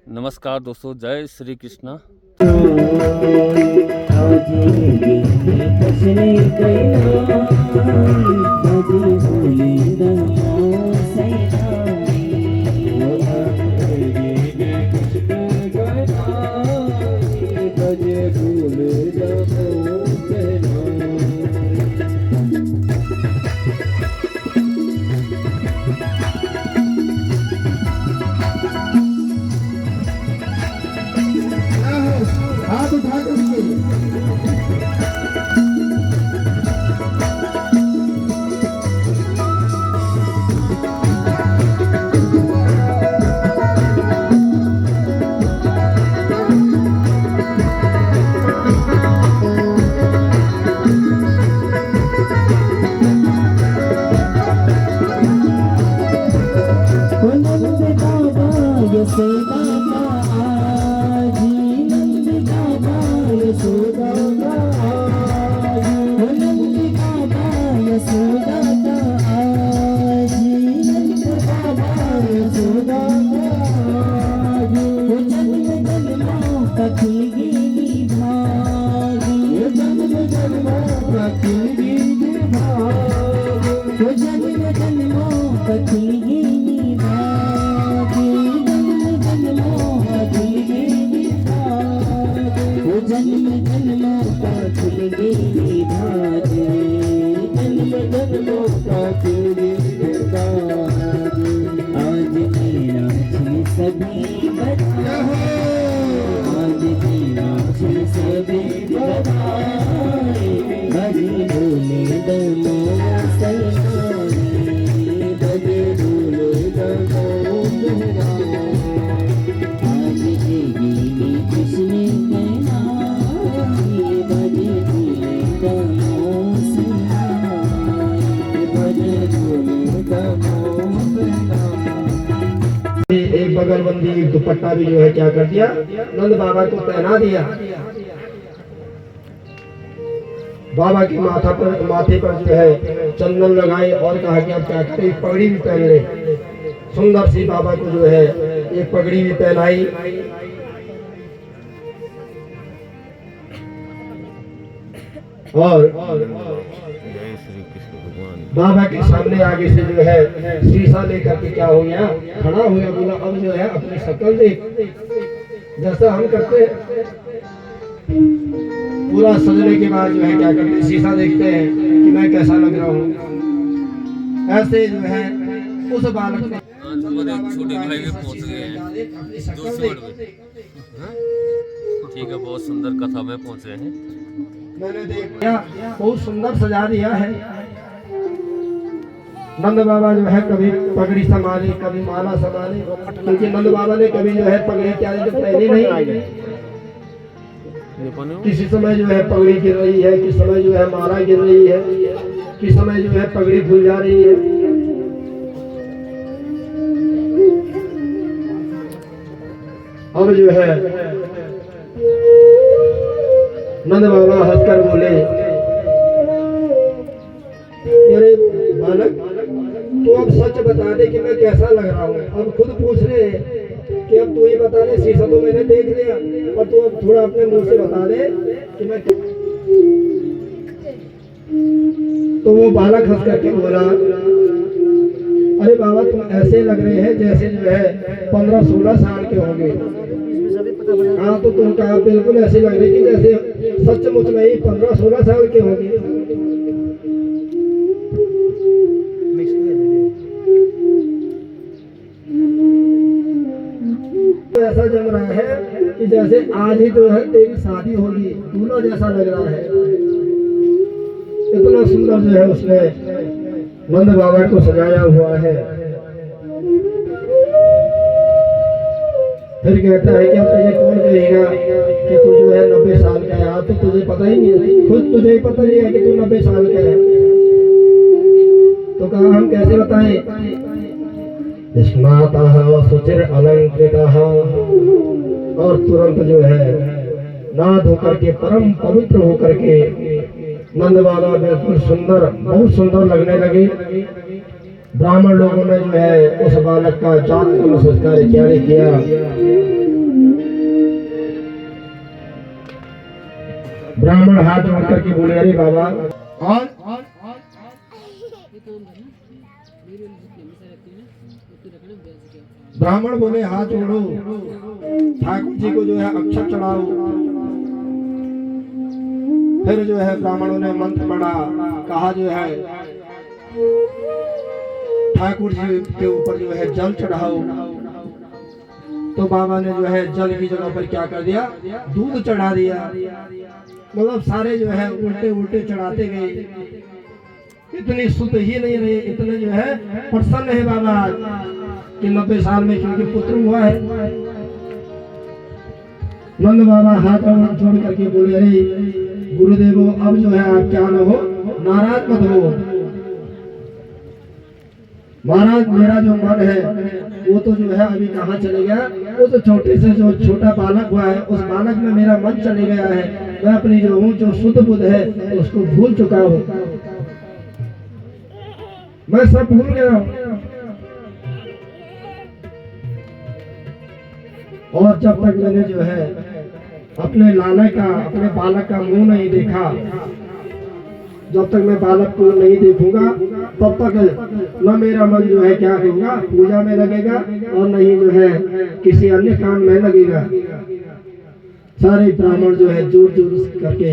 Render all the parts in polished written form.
नमस्कार दोस्तों, जय श्री कृष्णा। हाथ उठा एक बगलबंदी एक दुपट्टा भी जो है क्या कर दिया, नंद बाबा को पहना दिया। बाबा के माथे पर जो है चंदन लगाए और कहा कि अब क्या करें, पगड़ी भी पहन ले। सुंदर सी बाबा को जो है एक पगड़ी भी पहनाई और बाबा के सामने आगे से जो है शीशा लेकर के क्या हो गया, खड़ा हो गया। बोला अब जो है अपनी शक्ल देख, जैसा हम करते हैं। पूरा सजने के बाद जो है क्या करते हैं, शीशा देखते हैं कि मैं कैसा लग रहा हूँ। ऐसे जो है उस बालक ने छोटे भाई के पहुंच गए हैं 2 मिनट में। ठीक है, बहुत सुंदर कथा में पहुंचे हैं। मैंने देखा बहुत सुंदर सजा दिया है। नंद बाबा जो है कभी पगड़ी संभाले, कभी माला संभाले, क्योंकि नंद बाबा ने कभी जो है पगड़ी क्या पहले नहीं आई। किसी समय जो है पगड़ी गिर रही है, किस समय जो है माला गिर रही है, किस समय जो है पगड़ी भूल जा रही है। और जो है नंद बाबा हंसकर बोले, अरे बालक तू अब सच बता दे कि मैं कैसा लग रहा हूँ। अब खुद पूछ रहे हैं कि अब तू ही बता दे, शीशा तो मैंने देख लिया, और तू अब थोड़ा अपने मुंह से बता दे कि मैं। तो वो बालक हंस करके बोला, अरे बाबा तुम ऐसे लग रहे हैं जैसे जो है 15-16 साल के होंगे। हाँ तो तुम कहा बिल्कुल ऐसे लग रही कि जैसे सचमुच में ही 15-16 साल के होंगे। ऐसा जम रहा है कि जैसे आज ही तो है तेरी शादी होगी, दूल्हा जैसा लग रहा है। इतना सुंदर जो है उसने नंद बाबा को सजाया हुआ है। फिर कहता है कि अब तुझे कौन कहेगा कि तू जो है 90 साल का है। आज तो तुझे पता ही नहीं है, खुद तुझे ही पता नहीं है कि तू 90 साल का है। तो कहा हम कैसे बताएं। स्नातः सुचिर अलंकृतः, और तुरंत जो है नहा धोकर के परम पवित्र होकर के नंद बाबा बिल्कुल सुंदर, बहुत सुंदर लगने लगे। ब्राह्मण लोगों ने जो है उस बालक का जात का संस्कार किया ब्राह्मण हाथ जोड़ करके बोले अरे बाबा और ब्राह्मण बोले हाथ जोड़ो ठाकुर जी को जो है अक्षत चढ़ाओ। फिर जो है ब्राह्मणों ने मंत्र पढ़ा, कहा जो है ठाकुर जी के ऊपर जो है जल चढ़ाओ। तो बाबा ने जो है जल की जगह पर क्या कर दिया, दूध चढ़ा दिया। मतलब सारे जो है उल्टे उल्टे चढ़ाते गए। इतनी सुध ही नहीं रही, इतने जो है प्रसन्न है बाबा कि 90 साल में क्योंकि पुत्र हुआ है। नंद बाबा हाथ जोड़ करके बोले अरे गुरुदेव अब जो है आप क्या न हो, नाराज मत हो महाराज। मेरा जो मन है वो तो जो है अभी कहाँ चले गया, वो तो छोटे से जो छोटा बालक हुआ है उस बालक में मेरा मन चले गया है। मैं अपनी जो हूँ जो शुद्ध बुद्ध है उसको भूल चुका हूँ, मैं सब भूल गया हूँ। और जब तक मैंने जो है अपने लाला का अपने बालक का मुंह नहीं देखा, जब तक मैं बालक को नहीं देखूंगा तब तक न मेरा मन जो है क्या होगा, पूजा में लगेगा और नहीं जो है किसी अन्य काम में लगेगा। सारे ब्राह्मण जो है जोर जोर करके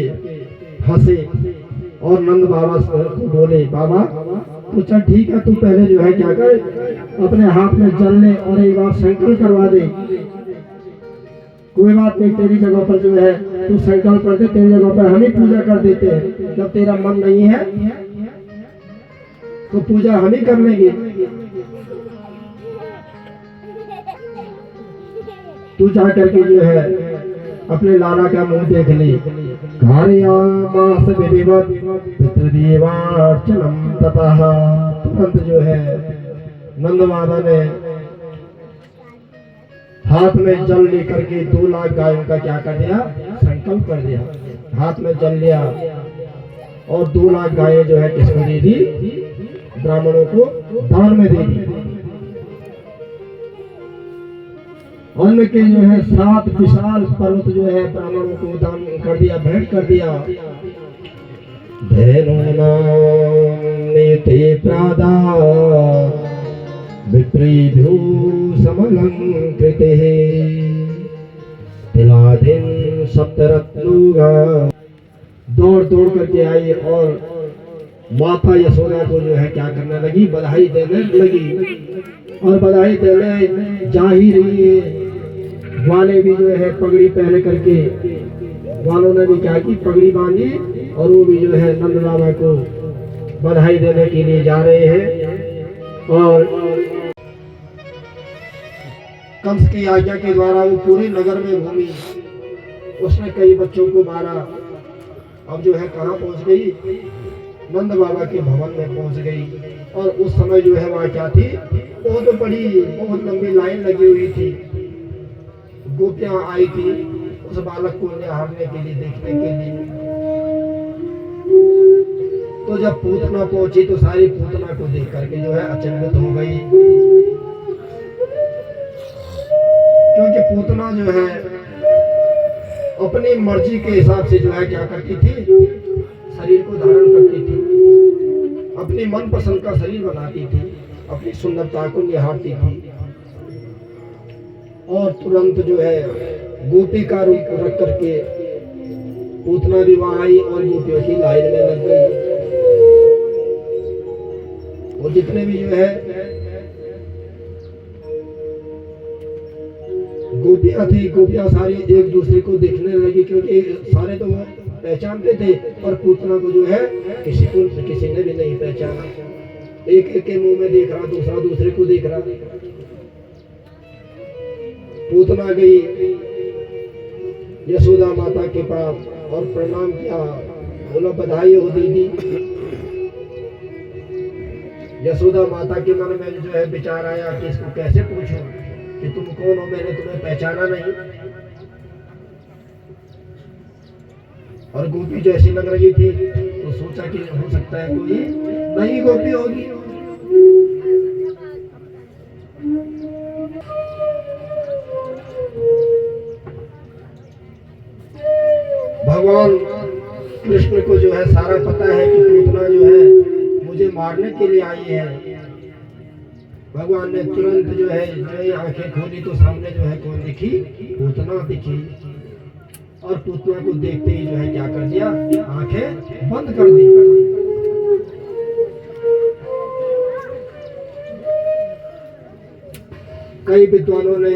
हंसे और नंद बाबा को बोले बाबा तो चल ठीक है, तू पहले जो है क्या कर अपने हाथ में जल ले और एक बार संकल्प करवा दे। कोई बात नहीं, तेरी जगह पर जो है तू संकल्प कर दे, तेरी जगह पर हम ही पूजा कर देते हैं। जब तेरा मन नहीं है तो पूजा हम ही कर लेंगे। तू जा करके जो है अपने लाला का मुंह देख ले। तुरंत जो है नंद बाबा ने हाथ में जल लेकर के 2 लाख गायों का क्या कर दिया, संकल्प कर दिया। हाथ में जल लिया और 2 लाख गायें जो है किसको दे दी, ब्राह्मणों को दान में दे दी। अन्न के जो है 7 विशाल पर्वत जो है ब्राह्मणों को दान कर दिया, भेंट कर दिया। नीति प्रादा विप्रीभ्यो समलंकृते तिलाधीन सप्तरत्नुगा। दौड़ दौड़ करके आई और माता यशोदा को जो है क्या करने लगी, बधाई देने लगी। और बधाई देने जा ही रही है, ग्वाले भी जो है पगड़ी पहन करके ग्वालों ने भी क्या की, पगड़ी बांधी और वो भी जो है नंद बाबा को बधाई देने के लिए जा रहे हैं। और कंस की आज्ञा के द्वारा वो पूरे नगर में घूमी, उसने कई बच्चों को मारा। अब जो है कहाँ पहुंच गई, नंद बाबा के भवन में पहुंच गई। और उस समय जो है वहाँ क्या थी, बहुत बड़ी बहुत लंबी लाइन लगी हुई थी। गोपियां आई थी उस बालक को निहारने के लिए, देखने के लिए। तो जब पूतना पहुंची तो सारी पूतना को देख करके जो है अचंभित हो गई, क्योंकि पूतना जो है अपनी मर्जी के हिसाब से जो है क्या करती थी, शरीर को धारण करती थी, अपनी मनपसंद का शरीर बनाती थी, अपनी सुंदरता को निहारती थी। और तुरंत जो है गोपी का रूप रख करके पूतना भी वहां आई और गोपियों की लाइन में लग गई। और जितने भी जो है गोपियां थी, गोपियां सारी एक दूसरे को देखने लगी, क्योंकि सारे तो वो पहचानते थे और पूतना को जो है किसी ने भी नहीं पहचाना। एक एक के मुंह में देख रहा, दूसरा दूसरे को देख रहा। पूतना गई यशोदा माता के पास और प्रणाम किया, बोला बधाई हो दीदी। यशोदा माता के मन में जो है विचार आया कि इसको कैसे पूछूं कि तुम कौन हो, मैंने तुम्हें पहचाना नहीं। और गोपी जैसी लग रही थी तो सोचा कि हो सकता है कोई नई गोपी होगी। भगवान कृष्ण को जो है सारा पता है कि पूतना जो है मुझे मारने के लिए आई है। भगवान ने तुरंत जो है आंखें खोली तो सामने जो है कौन दिखी? पूतना दिखी। और पूतना को देखते ही जो है क्या कर दिया? आंखें बंद कर दी। कई विद्वानों ने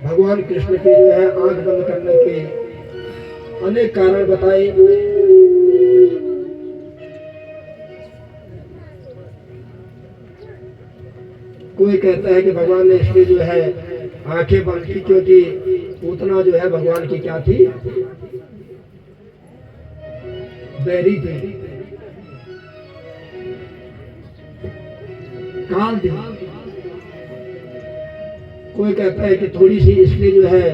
भगवान कृष्ण की जो है आंख बंद करने के अनेक कारण बताए। कोई कहता है कि भगवान ने इसलिए जो है आंखें बंद की क्योंकि पूतना जो है भगवान की क्या थी? बैरी थी, काल थी। कोई कहता है कि थोड़ी सी इसलिए जो है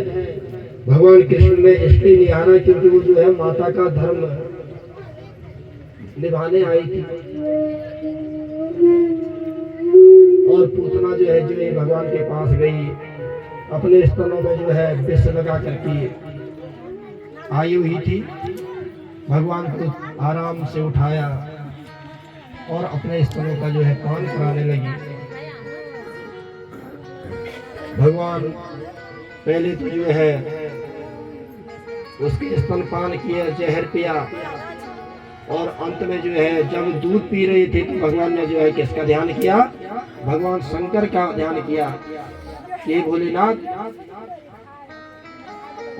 भगवान कृष्ण ने इसलिए निहारा क्योंकि वो जो है माता का धर्म निभाने आई थी। और पूतना जो है जो भगवान के पास गई, अपने स्तनों में जो है विष लगा करके आई हुई थी। भगवान को आराम से उठाया और अपने स्तनों का जो है पान कराने लगी। भगवान पहले तो जो है उसके स्तन पान किया, जहर पिया, और अंत में जो है जब दूध पी रही थी तो भगवान ने जो है किसका ध्यान किया? भगवान शंकर का ध्यान किया कि भोलेनाथ,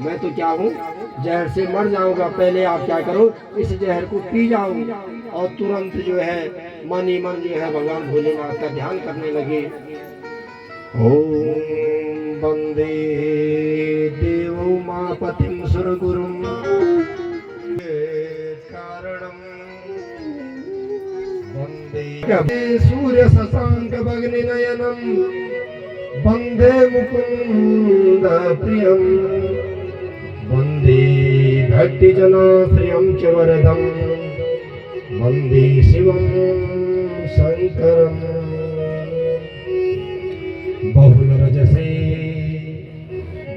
मैं तो क्या हूँ, जहर से मर जाऊंगा, पहले आप क्या करो, इस जहर को पी जाओ। और तुरंत जो है मन ही मन जो है भगवान भोलेनाथ का ध्यान करने लगे। ओम वंदे देवो मापतिं सुरगुरुं कारणं वंदे सूर्य शशांक भग्निनयनं वंदे मुकुंद प्रियं वंदे भक्तिजनाश्रयं च वरदं वंदे शिवं शंकरं बहुलरजसे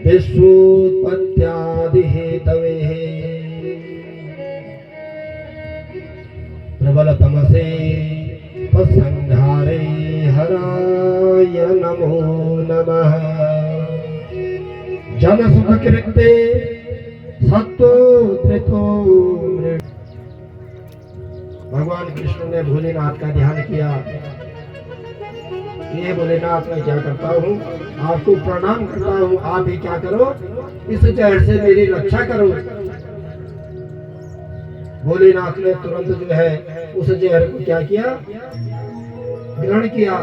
विश्वोत्पत्त्यादि हेतवे प्रबल तमसे तत्संहारे हराय नमो नमः। जन सुख कृते सत्तो त्रितो। भगवान कृष्ण ने भोलेनाथ का ध्यान किया। ये भोलेनाथ, मैं क्या करता हूँ, आपको प्रणाम करता हूँ, आप ही क्या करो, इस जहर से मेरी रक्षा करो। भोलेनाथ ने तुरंत जो है उस जहर को क्या किया? ग्रहण किया।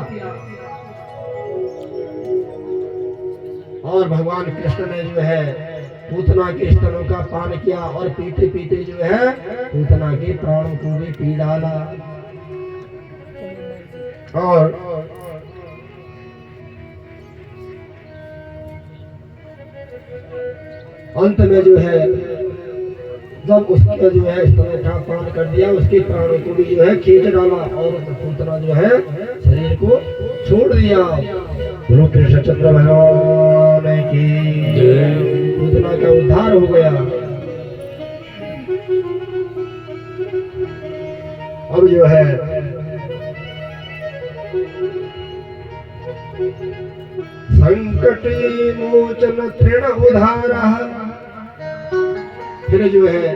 और भगवान कृष्ण ने जो है पूतना के स्तनों का पान किया और पीते पीते जो है पूतना के प्राणों को भी पी डाला। और अंत में जो है जब उसका जो है स्तनों का पान कर दिया, उसके प्राणों को भी जो है खींच डाला और पूतना जो है शरीर को छोड़ दिया। बोलो कृष्ण चंद्र भगवान की पूतना का उद्धार हो गया। अब जो है संकट मोचन तृण उद्धारः, फिर जो है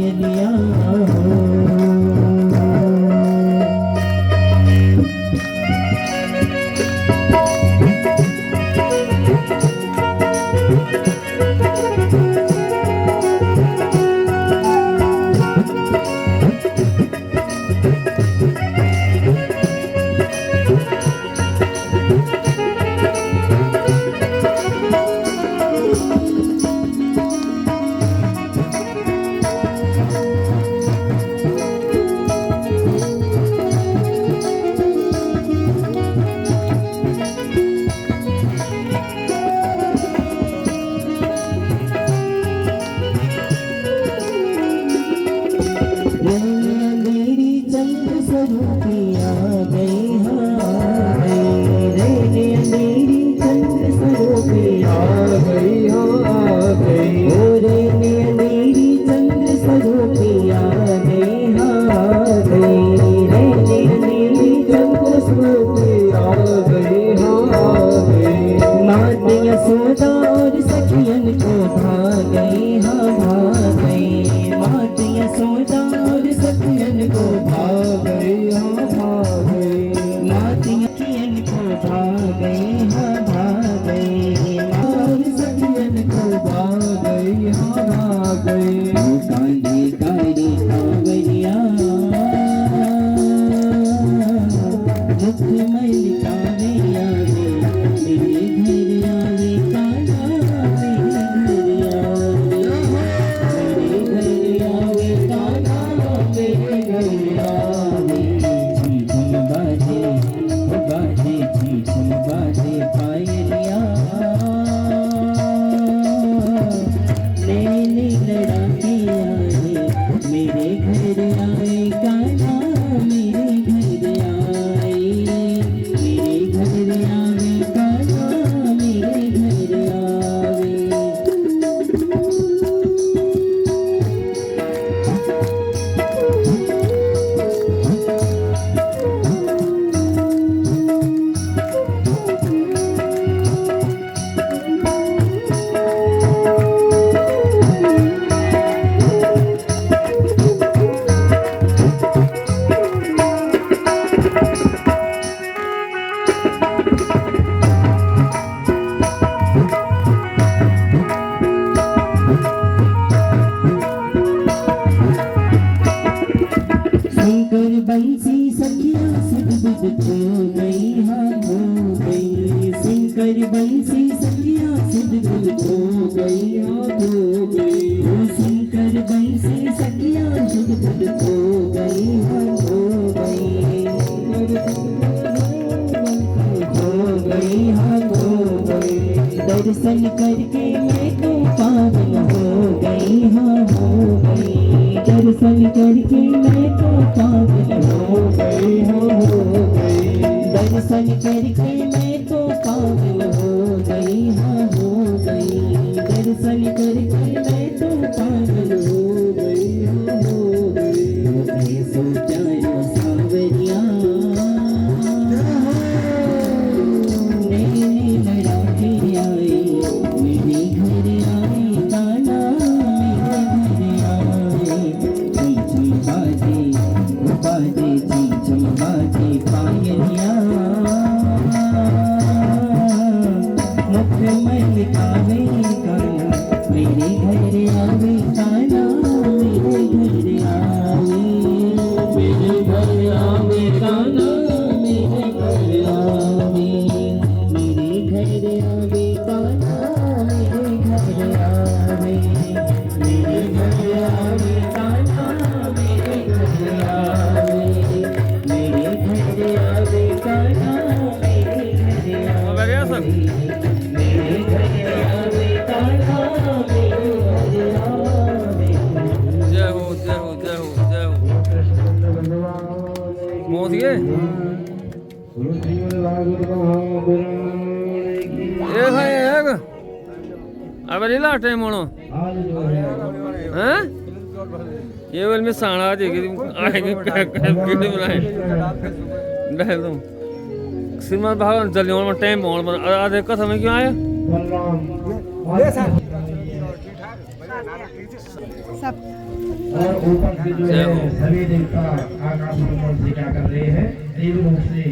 पायलिया हो। मेरी चंद्र स्वरूपिया गई मेरी चंद्र स्वरूपिया गई रे मेरी चंद्र स्वरूपिया गई रे मेरी चंद्र स्वरूपिया मात यशोदा और सखियन को भागई मात यशोदा और सखियन को भागई मात यशोदा को भागई और सखियन को भागई काली काली कांवरिया मुख मैल कांवरिया मेरे घर आवे काला मेरे घर आवे काला मेरे घर आवे झीझम बाजे झीझम बाजे पायलिया नैने लड़ाके आए मेरे घर आए काला मेरे घर आए काला मेरे घर आवे। शंकर बंसी सखिया सुध खो गई हो गई शंकर बंसी सखिया सुध खो गई हो गई शंकर बंसी सखिया सुध खो गई हो गई दर्शन करके मैं तो पावन हो गई दर्शन करके मैं तो पावन हो गई दर्शन करके मैं तो पावन हो गई दर्शन करके मैं तो पावन हो गई सोचा यो सांवरिया नैने लड़ाके आए मेरे घर आए काला मेरे घर आए झीझम बाजे झीझम बाजे पायलिया मुख मैल कावे काला मेरे घर आवे काला मेरे घर आवे काला मेरे घर आवे मेरे घर आवे काला मेरे घर आवे मेरे घर आवे काला मेरे घर आवे मेरे घर आवे काला मेरे घर आवे मेरे घर आवे काला मेरे घर आवे। जय हो जय हो जय हो जय हो पहुंच गए ए भाई एक अब नहीं ला टाइम होना हैं ये वाल में साणा आ जाएगी आएगी वीडियो बनाए डाल दूं श्रीमद् भागवत जल्दी होना टाइम होना आधे कथा में क्यों आया और ऊपर से जो है सभी देवता आकाश मंडल से क्या कर रहे हैं, देव लोक से